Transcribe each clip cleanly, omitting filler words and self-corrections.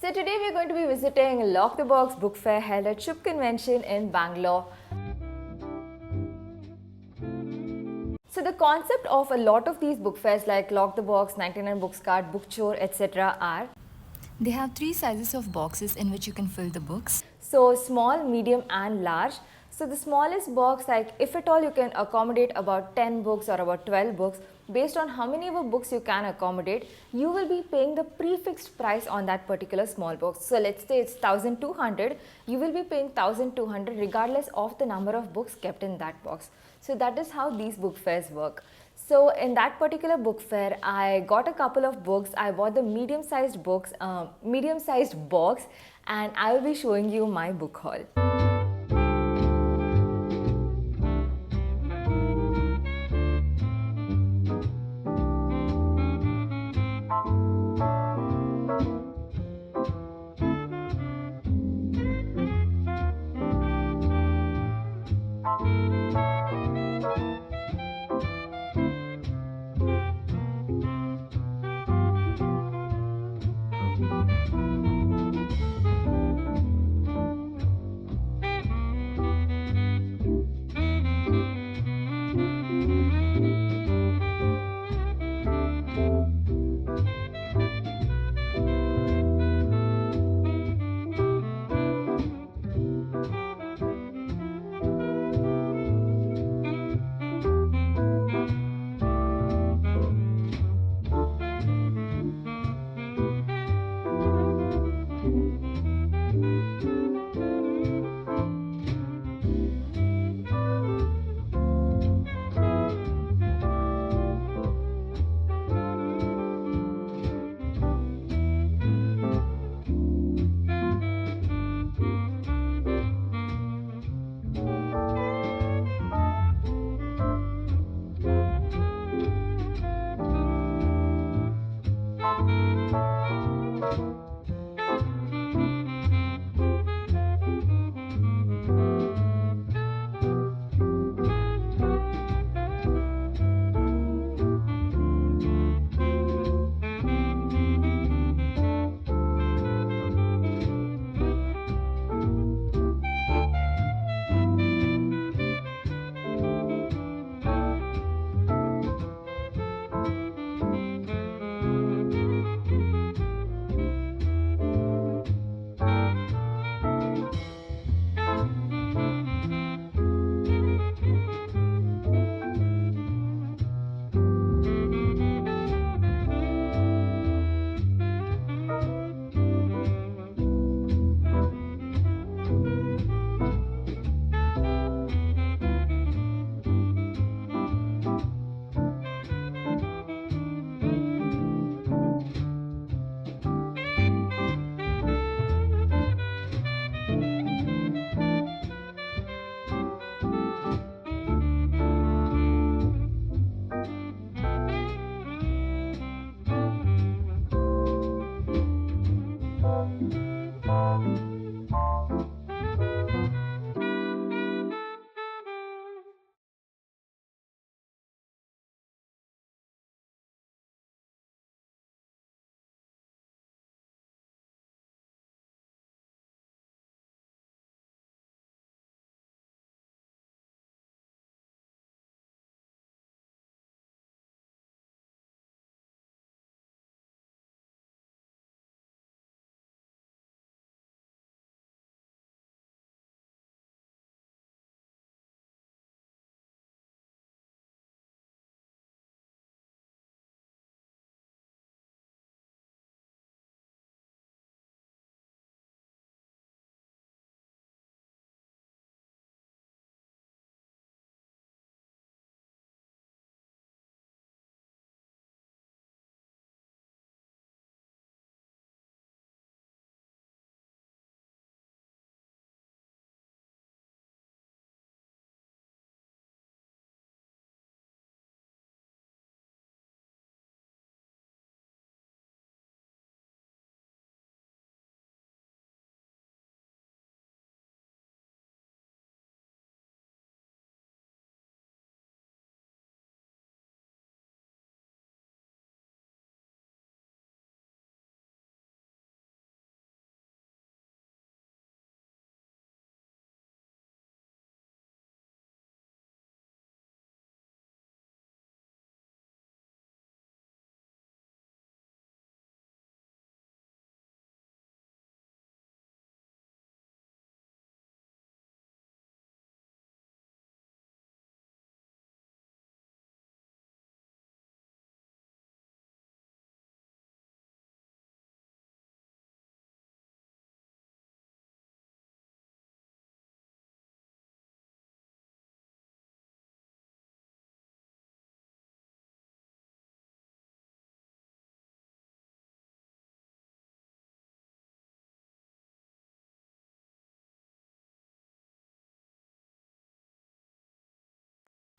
So today we are going to be visiting Lock the Box book fair held at Shubh convention in Bangalore. So the concept of a lot of these book fairs like Lock the Box, 99 Books Card, Book Chore, etc. are They have 3 sizes of boxes in which you can fill the books. so small, medium and large. So the smallest box, like if at all you can accommodate about 10 books or about 12 books, based on how many of books you can accommodate, you will be paying the prefixed price on that particular small box. So let's say it's 1200, you will be paying 1200 regardless of the number of books kept in that box. So that is how these book fairs work. So in that particular book fair, I got a couple of books. I bought the medium-sized box, and I will be showing you my book haul.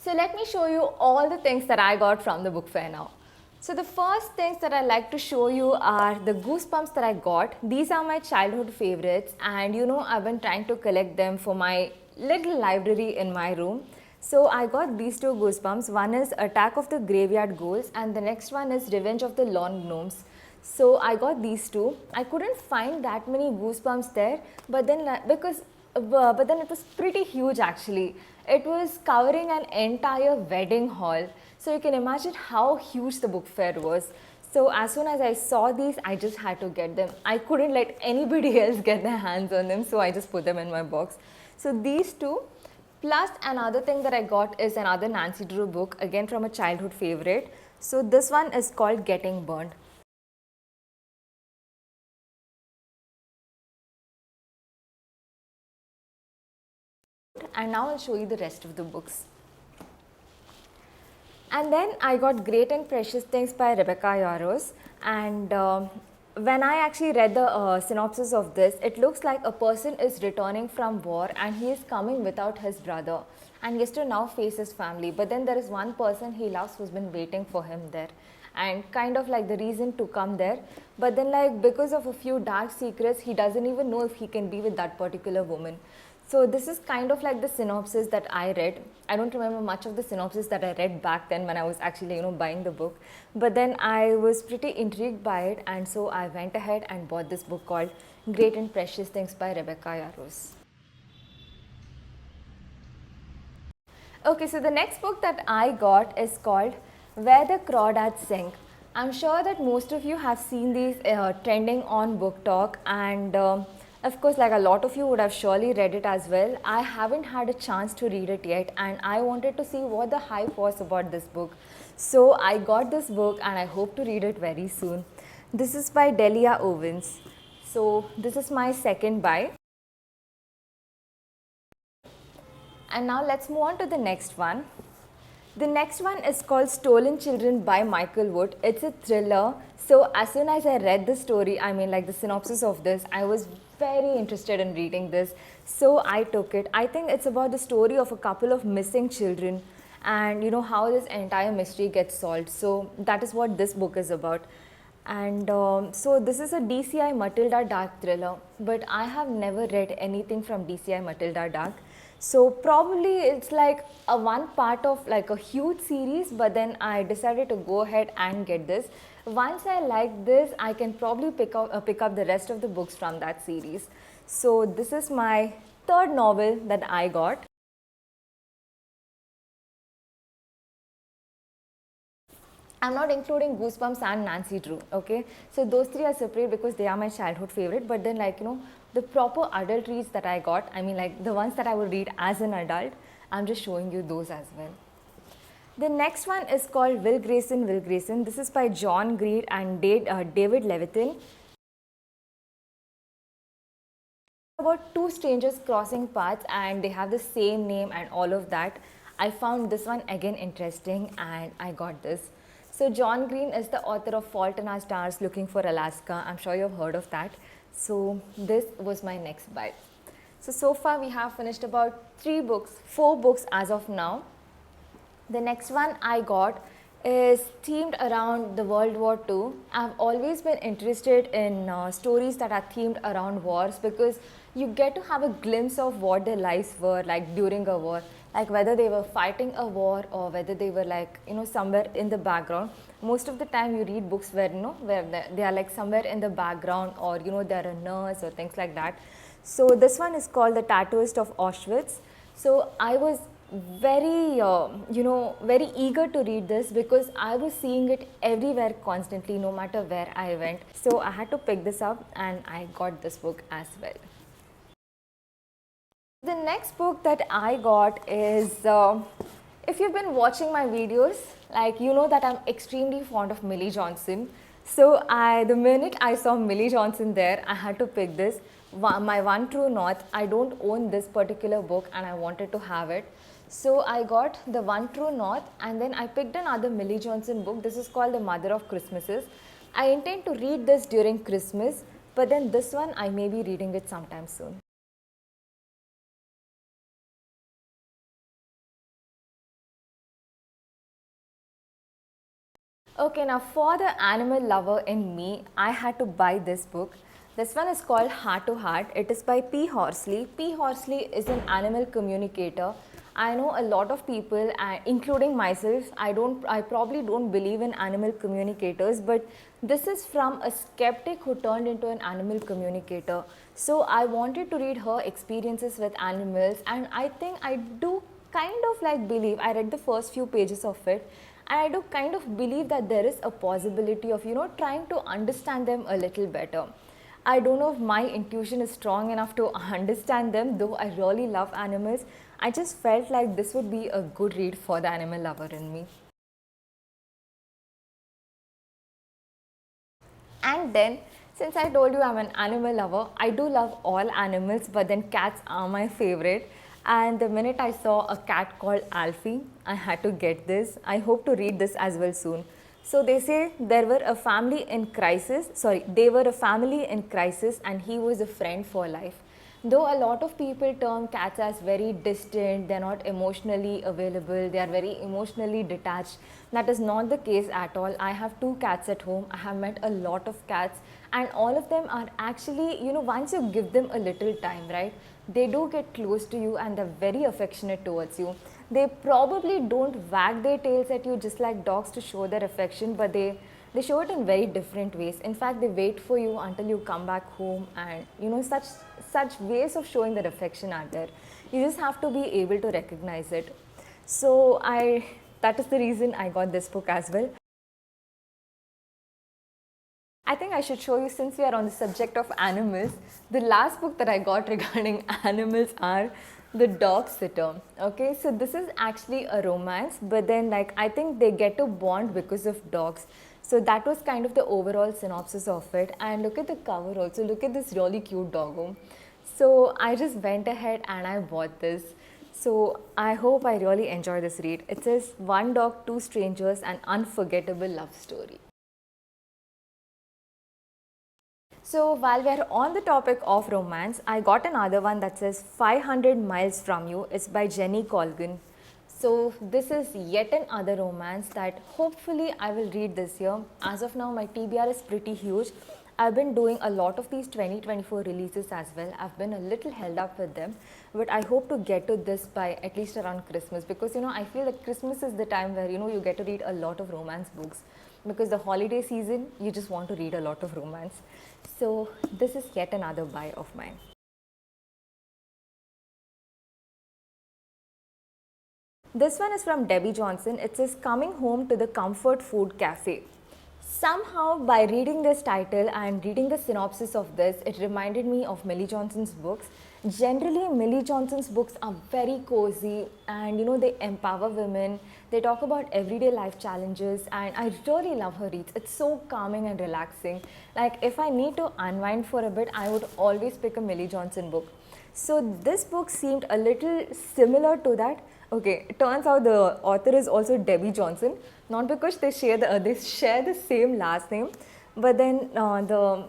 So let me show you all the things that I got from the book fair now. So the first things that I like to show you are the goosebumps that I got. These are my childhood favorites, and I've been trying to collect them for my little library in my room. So I got these two goosebumps. One is Attack of the Graveyard Ghouls and the next one is Revenge of the Lawn Gnomes. So I got these two. I couldn't find that many goosebumps there, but then but then it was pretty huge actually. It was covering an entire wedding hall. So you can imagine how huge the book fair was. So as soon as I saw these, I just had to get them. I couldn't let anybody else get their hands on them, so I just put them in my box. So these two, plus another thing that I got is another Nancy Drew book, again from a childhood favorite. So this one is called Getting Burned. And now I'll show you the rest of the books. And then I got Great and Precious Things by Rebecca Yarros. And when I actually read the synopsis of this, it looks like a person is returning from war and he is coming without his brother. And he has to now face his family. But then there is one person he loves who's been waiting for him there. And kind of like the reason to come there. But then like because of a few dark secrets, he doesn't even know if he can be with that particular woman. So this is kind of like the synopsis that I read. I don't remember much of the synopsis that I read back then when I was actually buying the book. But then I was pretty intrigued by it, and so I went ahead and bought this book called Great and Precious Things by Rebecca Yarros. Okay, so the next book that I got is called Where the Crawdads Sing. I'm sure that most of you have seen these trending on Book Talk, and of course, like a lot of you would have surely read it as well. I haven't had a chance to read it yet, and I wanted to see what the hype was about this book. So I got this book and I hope to read it very soon. This is by Delia Owens. So this is my second buy. And now let's move on to the next one. The next one is called Stolen Children by Michael Wood. It's a thriller. So as soon as I read the story, I mean like the synopsis of this, I was very interested in reading this. So I took it. I think it's about the story of a couple of missing children and how this entire mystery gets solved. So that is what this book is about. And so this is a DCI Matilda Dark thriller, but I have never read anything from DCI Matilda Dark. So probably it's like a one part of like a huge series, but then I decided to go ahead and get this. Once I like this, I can probably pick up the rest of the books from that series. So this is my third novel that I got. I'm not including Goosebumps and Nancy Drew, okay? So those three are separate because they are my childhood favorite, but then like, the proper adult reads that I got, I mean like the ones that I would read as an adult, I'm just showing you those as well. The next one is called Will Grayson, Will Grayson. This is by John Green and David Levitin. About two strangers crossing paths and they have the same name and all of that. I found this one again interesting and I got this. So John Green is the author of Fault in Our Stars, Looking for Alaska. I'm sure you've heard of that. So this was my next buy. So far we have finished about 4 books as of now. The next one I got is themed around the World War II. I've always been interested in stories that are themed around wars because you get to have a glimpse of what their lives were like during a war, like whether they were fighting a war or whether they were like somewhere in the background. Most of the time you read books where where they are like somewhere in the background, or they're a nurse or things like that. So this one is called The Tattooist of Auschwitz. So I was very very eager to read this because I was seeing it everywhere constantly, no matter where I went. So I had to pick this up and I got this book as well. The next book that I got is, if you've been watching my videos, like that I'm extremely fond of Millie Johnson. So the minute I saw Millie Johnson there, I had to pick this. My One True North. I don't own this particular book and I wanted to have it. So I got the One True North and then I picked another Millie Johnson book. This is called The Mother of Christmases. I intend to read this during Christmas, but then this one I may be reading it sometime soon. Okay, now for the animal lover in me, I had to buy this book. This one is called Heart to Heart. It is by P. Horsley. P. Horsley is an animal communicator. I know a lot of people, including myself, I probably don't believe in animal communicators, but this is from a skeptic who turned into an animal communicator. So I wanted to read her experiences with animals, and I think I do kind of like believe. I read the first few pages of it, and I do kind of believe that there is a possibility of trying to understand them a little better. I don't know if my intuition is strong enough to understand them, though I really love animals. I just felt like this would be a good read for the animal lover in me. And then, since I told you I'm an animal lover, I do love all animals, but then cats are my favorite. And the minute I saw a cat called Alfie, I had to get this. I hope to read this as well soon. So they say there were a family in crisis. Sorry, they were a family in crisis, and he was a friend for life. Though a lot of people term cats as very distant, they're not emotionally available, they are very emotionally detached. That is not the case at all. I have two cats at home. I have met a lot of cats, and all of them are actually, once you give them a little time, right, they do get close to you and they're very affectionate towards you. They probably don't wag their tails at you just like dogs to show their affection, but they show it in very different ways. In fact, they wait for you until you come back home, and such ways of showing that affection are there. You just have to be able to recognize it. So that is the reason I got this book as well. I think I should show you, since we are on the subject of animals, the last book that I got regarding animals are The Dog Sitter. Okay, so this is actually a romance, but then like I think they get to bond because of dogs. So that was kind of the overall synopsis of it. And look at the cover also. Look at this really cute doggo. So I just went ahead and I bought this. So I hope I really enjoy this read. It says One Dog, Two Strangers, an Unforgettable Love Story. So while we're on the topic of romance, I got another one that says 500 Miles From You. It's by Jenny Colgan. So this is yet another romance that hopefully I will read this year. As of now, my TBR is pretty huge. I've been doing a lot of these 2024 releases as well. I've been a little held up with them, but I hope to get to this by at least around Christmas, because I feel that Christmas is the time where you get to read a lot of romance books, because the holiday season you just want to read a lot of romance. So this is yet another buy of mine. This one is from Debbie Johnson. It says Coming Home to the Comfort Food Cafe. Somehow, by reading this title and reading the synopsis of this, it reminded me of Millie Johnson's books. Generally, Millie Johnson's books are very cozy, and they empower women. They talk about everyday life challenges, and I really love her reads. It's so calming and relaxing. Like, if I need to unwind for a bit, I would always pick a Millie Johnson book. So this book seemed a little similar to that. Okay, it turns out the author is also Debbie Johnson, not because they share the same last name, but then the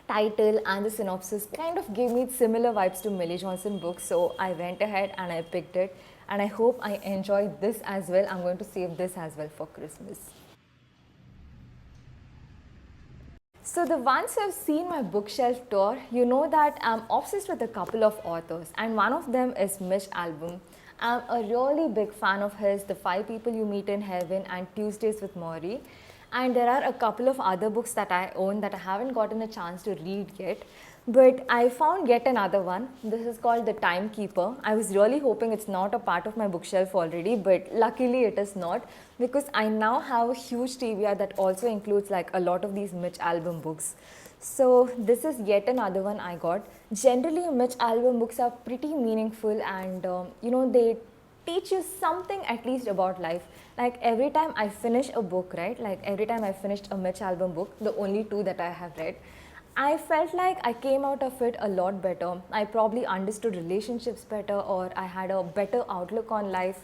title and the synopsis kind of gave me similar vibes to Millie Johnson books. So I went ahead and I picked it, and I hope I enjoy this as well. I'm going to save this as well for Christmas. So the ones who have seen my bookshelf tour, you know that I'm obsessed with a couple of authors, and one of them is Mitch Albom. I'm a really big fan of his, The Five People You Meet in Heaven and Tuesdays with Morrie. And there are a couple of other books that I own that I haven't gotten a chance to read yet. But I found yet another one. This is called The Timekeeper. I was really hoping it's not a part of my bookshelf already, but luckily it is not, because I now have a huge TBR that also includes like a lot of these Mitch Albom books. So this is yet another one I got. Generally, Mitch Albom books are pretty meaningful, and they teach you something at least about life. Like every time I finish a book, right? Like every time I finished a Mitch Albom book, the only two that I have read, I felt like I came out of it a lot better. I probably understood relationships better, or I had a better outlook on life,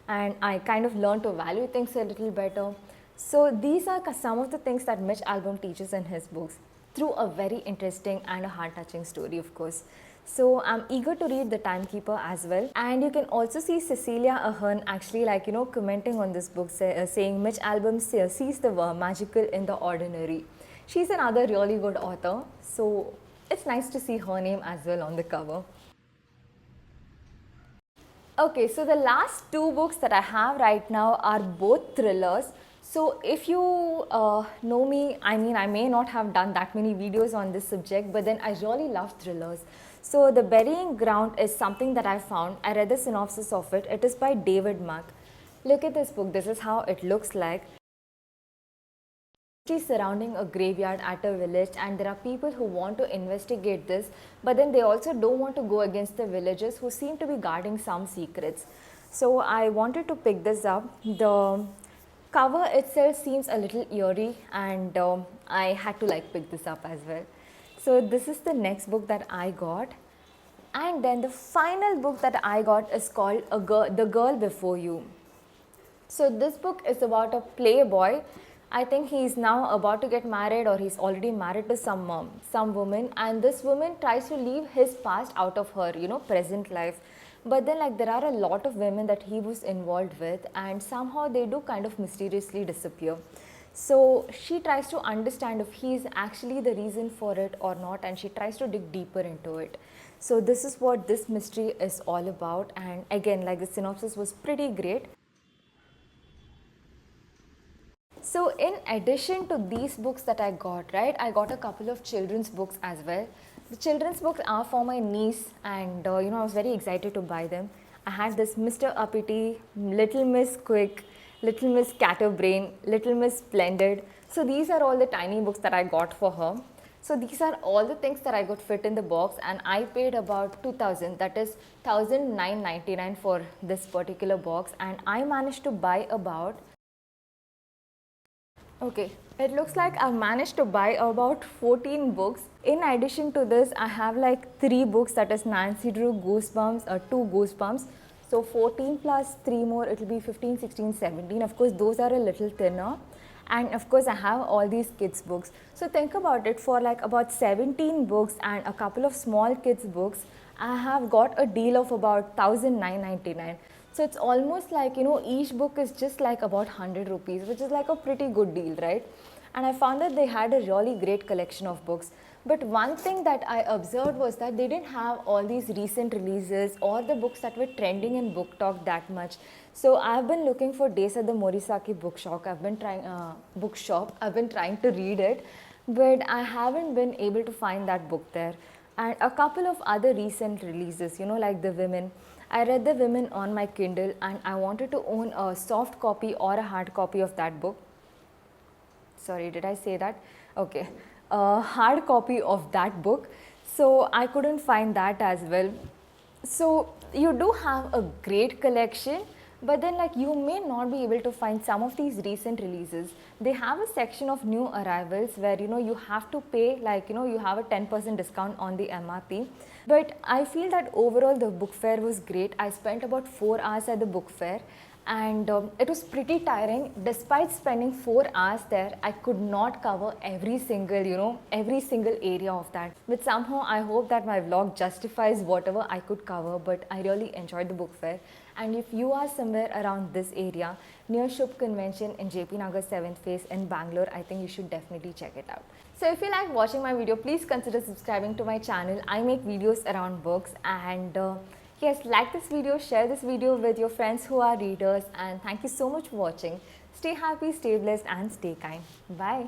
and I kind of learned to value things a little better. So these are some of the things that Mitch Albom teaches in his books. through a very interesting and a heart-touching story, of course. So I'm eager to read The Timekeeper as well. And you can also see Cecilia Ahern actually commenting on this book, saying Mitch Albom sees the magical in the ordinary. She's another really good author, so it's nice to see her name as well on the cover. Okay, so the last two books that I have right now are both thrillers. So if you know me, I mean, I may not have done that many videos on this subject, but then I really love thrillers. So The Burying Ground is something that I found. I read the synopsis of it. It is by David Mack. Look at this book. This is how it looks like. Surrounding a graveyard at a village, and there are people who want to investigate this, but then they also don't want to go against the villagers who seem to be guarding some secrets. So I wanted to pick this up. The cover itself seems a little eerie, and I had to pick this up as well. So this is the next book that I got. And then the final book that I got is called The Girl Before You. So this book is about a playboy. I think he's now about to get married, or he's already married to some woman, and this woman tries to leave his past out of her present life. But then there are a lot of women that he was involved with, and somehow they do kind of mysteriously disappear. So she tries to understand if he's actually the reason for it or not, and she tries to dig deeper into it. So this is what this mystery is all about, and again, the synopsis was pretty great. So in addition to these books that I got, right, I got a couple of children's books as well. The children's books are for my niece, and I was very excited to buy them. I had this Mr. Uppity, Little Miss Quick, Little Miss Scatterbrain, Little Miss Splendid. So these are all the tiny books that I got for her. So these are all the things that I could fit in the box, and I paid about 2000, that is 1999 for this particular box, and I managed to buy about Okay, it looks like I've managed to buy about 14 books. In addition to this, I have 3 books, that is Nancy Drew, Goosebumps, 2 Goosebumps. So 14 plus 3 more, it will be 15, 16, 17. Of course, those are a little thinner. And of course, I have all these kids books. So think about it, for about 17 books and a couple of small kids books, I have got a deal of about 1999. So it's almost each book is just about 100 rupees, which is a pretty good deal, right? And I found that they had a really great collection of books. But one thing that I observed was that they didn't have all these recent releases or the books that were trending in Book Talk that much. So I've been looking for Days at the Morisaki bookshop. I've been trying to read it, but I haven't been able to find that book there. And a couple of other recent releases, like The Women. I read The Women on my Kindle, and I wanted to own a soft copy or a hard copy of that book. Sorry, did I say that? Okay, a hard copy of that book. So I couldn't find that as well. So you do have a great collection, but then you may not be able to find some of these recent releases. They have a section of new arrivals where you have to pay you have a 10% discount on the MRP. But I feel that overall the book fair was great. I spent about 4 hours at the book fair, and it was pretty tiring. Despite spending 4 hours there, I could not cover every single area of that. But somehow I hope that my vlog justifies whatever I could cover, but I really enjoyed the book fair. And if you are somewhere around this area near Shubh Convention in JP Nagar 7th Phase in Bangalore, I think you should definitely check it out. So if you like watching my video, please consider subscribing to my channel. I make videos around books, and yes, like this video, share this video with your friends who are readers, and thank you so much for watching. Stay happy, stay blessed, and stay kind. Bye.